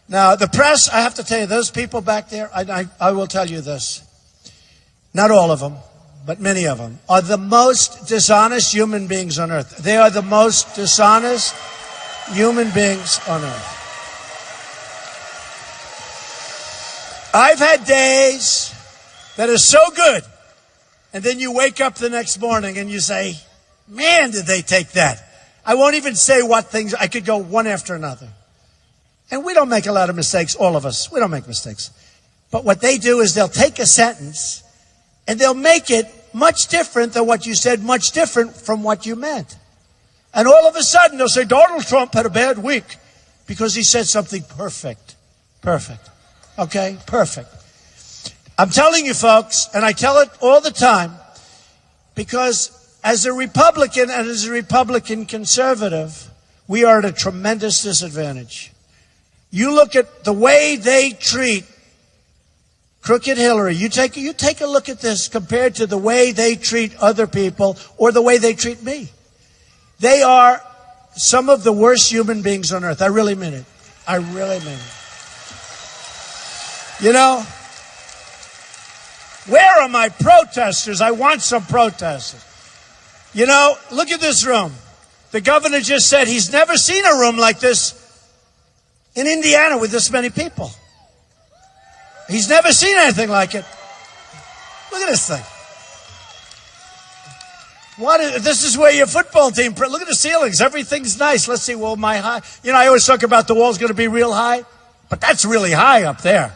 Now, the press, I have to tell you, those people back there, I will tell you this. Not all of them, but many of them, are the most dishonest human beings on earth. They are the most dishonest human beings on earth. I've had days that are so good, and then you wake up the next morning and you say, man, did they take that? I won't even say what things. I could go one after another. And we don't make a lot of mistakes, all of us. We don't make mistakes. But what they do is they'll take a sentence and they'll make it much different than what you said, much different from what you meant. And all of a sudden they'll say, Donald Trump had a bad week because he said something perfect. Perfect. Okay? Perfect. I'm telling you, folks, and I tell it all the time, because as a Republican and as a Republican conservative, we are at a tremendous disadvantage. You look at the way they treat Crooked Hillary. You take a look at this compared to the way they treat other people or the way they treat me. They are some of the worst human beings on earth. I really mean it. I really mean it. You know, where are my protesters? I want some protesters. You know, look at this room. The governor just said he's never seen a room like this in Indiana with this many people. He's never seen anything like it. Look at this thing. This is where your football team, look at the ceilings. Everything's nice. Let's see, well, my high. You know, I always talk about the wall's going to be real high, but that's really high up there.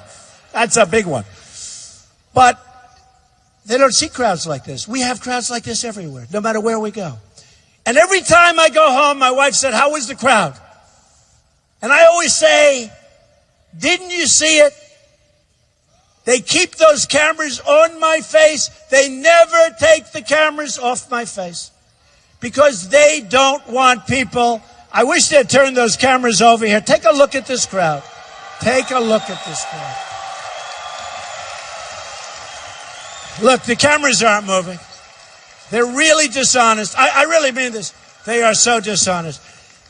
That's a big one. But they don't see crowds like this. We have crowds like this everywhere, no matter where we go. And every time I go home, my wife said, how was the crowd? And I always say, didn't you see it? They keep those cameras on my face. They never take the cameras off my face because they don't want people. I wish they'd turn those cameras over here. Take a look at this crowd. Take a look at this crowd. Look, the cameras aren't moving. They're really dishonest. I really mean this. They are so dishonest.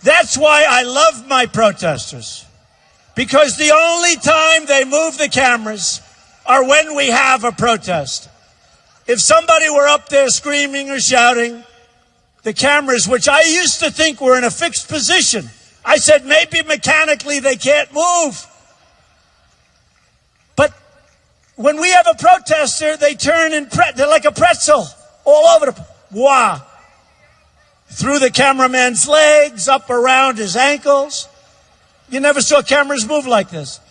That's why I love my protesters, because the only time they move the cameras are when we have a protest. If somebody were up there screaming or shouting, the cameras, which I used to think were in a fixed position, I said maybe mechanically they can't move. But when we have a protester, they turn and they're like a pretzel all over the wow. Through the cameraman's legs, up around his ankles. You never saw cameras move like this.